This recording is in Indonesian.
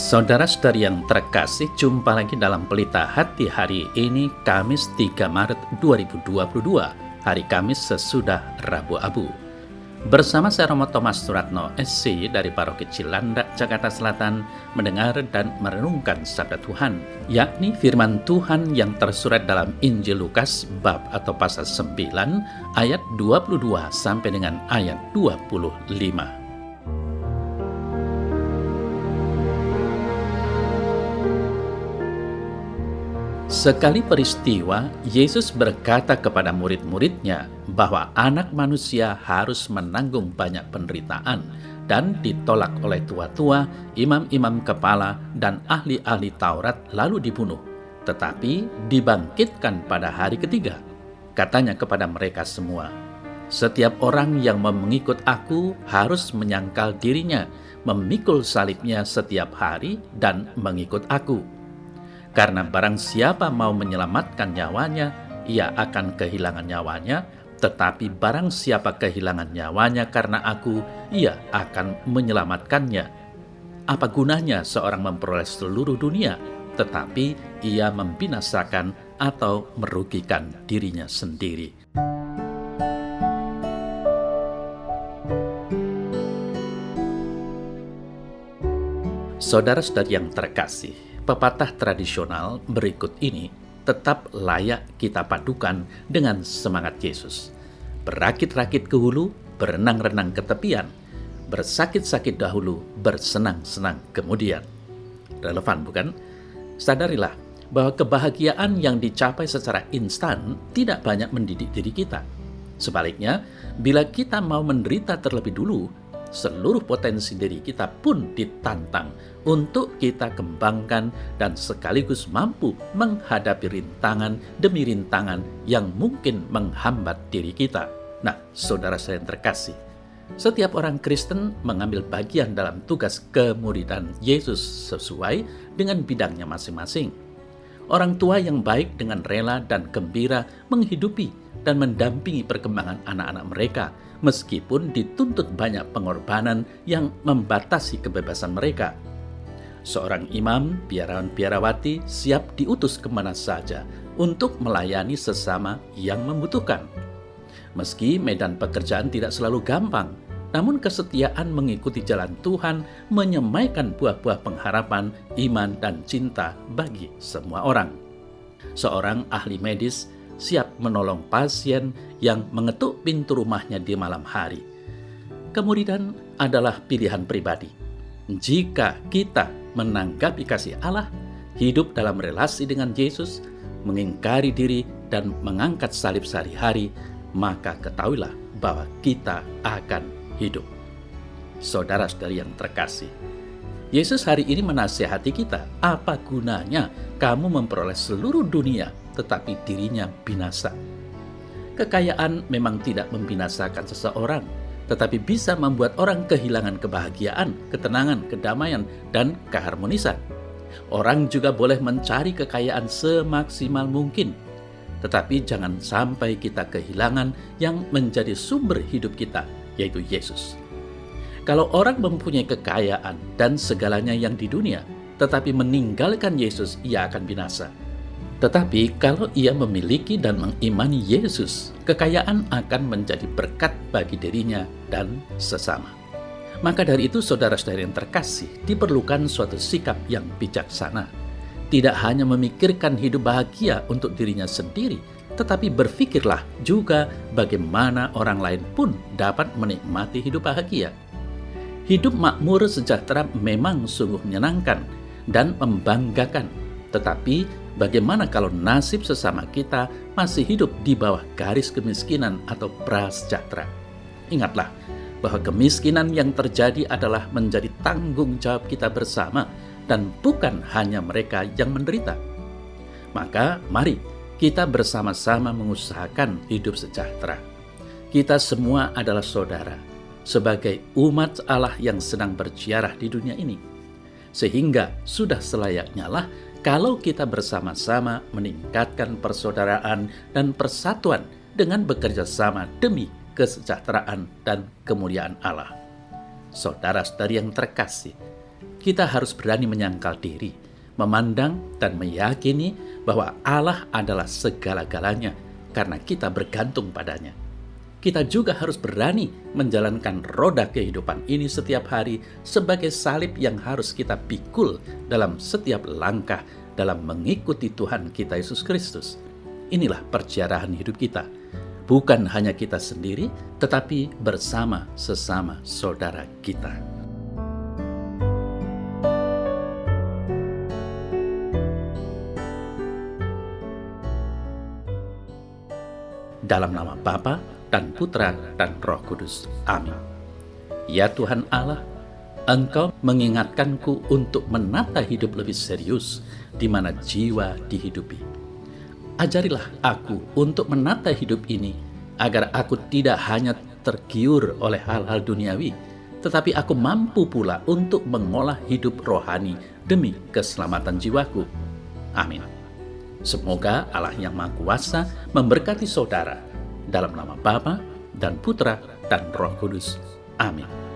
Saudara-saudari yang terkasih, jumpa lagi dalam Pelita Hati hari ini, Kamis 3 Maret 2022, hari Kamis sesudah Rabu Abu. Bersama saya Romo Thomas Suratno, SC dari Paroki Cilandak, Jakarta Selatan, mendengar dan merenungkan sabda Tuhan, yakni firman Tuhan yang tersurat dalam Injil Lukas bab atau pasal 9 ayat 22 sampai dengan ayat 25. Sekali peristiwa, Yesus berkata kepada murid-muridnya bahwa anak manusia harus menanggung banyak penderitaan dan ditolak oleh tua-tua, imam-imam kepala, dan ahli-ahli Taurat lalu dibunuh, tetapi dibangkitkan pada hari ketiga. Katanya kepada mereka semua, "Setiap orang yang mengikut aku harus menyangkal dirinya, memikul salibnya setiap hari dan mengikut aku. Karena barang siapa mau menyelamatkan nyawanya, ia akan kehilangan nyawanya, tetapi barang siapa kehilangan nyawanya karena aku, ia akan menyelamatkannya. Apa gunanya seorang memperoleh seluruh dunia, tetapi ia membinasakan atau merugikan dirinya sendiri?" Saudara-saudari yang terkasih, pepatah tradisional berikut ini tetap layak kita padukan dengan semangat Yesus. Berakit-rakit ke hulu, berenang-renang ke tepian, bersakit-sakit dahulu, bersenang-senang kemudian. Relevan bukan? Sadarilah bahwa kebahagiaan yang dicapai secara instan tidak banyak mendidik diri kita. Sebaliknya, bila kita mau menderita terlebih dulu, seluruh potensi diri kita pun ditantang untuk kita kembangkan dan sekaligus mampu menghadapi rintangan demi rintangan yang mungkin menghambat diri kita. Nah, saudara saya yang terkasih, setiap orang Kristen mengambil bagian dalam tugas kemuridan Yesus sesuai dengan bidangnya masing-masing. Orang tua yang baik dengan rela dan gembira menghidupi dan mendampingi perkembangan anak-anak mereka, meskipun dituntut banyak pengorbanan yang membatasi kebebasan mereka. Seorang imam, biarawan-biarawati siap diutus kemana saja untuk melayani sesama yang membutuhkan. Meski medan pekerjaan tidak selalu gampang, namun kesetiaan mengikuti jalan Tuhan menyemaikan buah-buah pengharapan, iman, dan cinta bagi semua orang. Seorang ahli medis siap menolong pasien yang mengetuk pintu rumahnya di malam hari. Kemuridan adalah pilihan pribadi. Jika kita menanggapi kasih Allah, hidup dalam relasi dengan Yesus, mengingkari diri dan mengangkat salib sehari-hari, maka ketahuilah bahwa kita akan hidup. Saudara-saudari yang terkasih, Yesus hari ini menasihati kita, apa gunanya kamu memperoleh seluruh dunia tetapi dirinya binasa? Kekayaan memang tidak membinasakan seseorang, tetapi bisa membuat orang kehilangan kebahagiaan, ketenangan, kedamaian, dan keharmonisan. Orang juga boleh mencari kekayaan semaksimal mungkin, tetapi jangan sampai kita kehilangan yang menjadi sumber hidup kita, yaitu Yesus. Kalau orang mempunyai kekayaan dan segalanya yang di dunia, tetapi meninggalkan Yesus, ia akan binasa. Tetapi kalau ia memiliki dan mengimani Yesus, kekayaan akan menjadi berkat bagi dirinya dan sesama. Maka dari itu, saudara-saudari yang terkasih, diperlukan suatu sikap yang bijaksana. Tidak hanya memikirkan hidup bahagia untuk dirinya sendiri, tetapi berpikirlah juga bagaimana orang lain pun dapat menikmati hidup bahagia. Hidup makmur sejahtera memang sungguh menyenangkan dan membanggakan, tetapi bagaimana kalau nasib sesama kita masih hidup di bawah garis kemiskinan atau prasejahtera? Ingatlah bahwa kemiskinan yang terjadi adalah menjadi tanggung jawab kita bersama dan bukan hanya mereka yang menderita. Maka mari kita bersama-sama mengusahakan hidup sejahtera. Kita semua adalah saudara sebagai umat Allah yang sedang berziarah di dunia ini. Sehingga sudah selayaknya lah kalau kita bersama-sama meningkatkan persaudaraan dan persatuan dengan bekerja sama demi kesejahteraan dan kemuliaan Allah. Saudara-saudari yang terkasih, Kita harus berani menyangkal diri, memandang dan meyakini bahwa Allah adalah segala-galanya karena kita bergantung padanya. Kita juga harus berani menjalankan roda kehidupan ini setiap hari sebagai salib yang harus kita pikul dalam setiap langkah dalam mengikuti Tuhan kita Yesus Kristus. Inilah perjalanan hidup kita. Bukan hanya kita sendiri, tetapi bersama sesama saudara kita. Dalam nama Bapa dan Putra dan Roh Kudus. Amin. Ya Tuhan Allah, Engkau mengingatkanku untuk menata hidup lebih serius di mana jiwa dihidupi. Ajarilah aku untuk menata hidup ini agar aku tidak hanya tergiur oleh hal-hal duniawi, tetapi aku mampu pula untuk mengolah hidup rohani demi keselamatan jiwaku. Amin. Semoga Allah yang Maha Kuasa memberkati saudara dalam nama Bapa dan Putra dan Roh Kudus. Amin.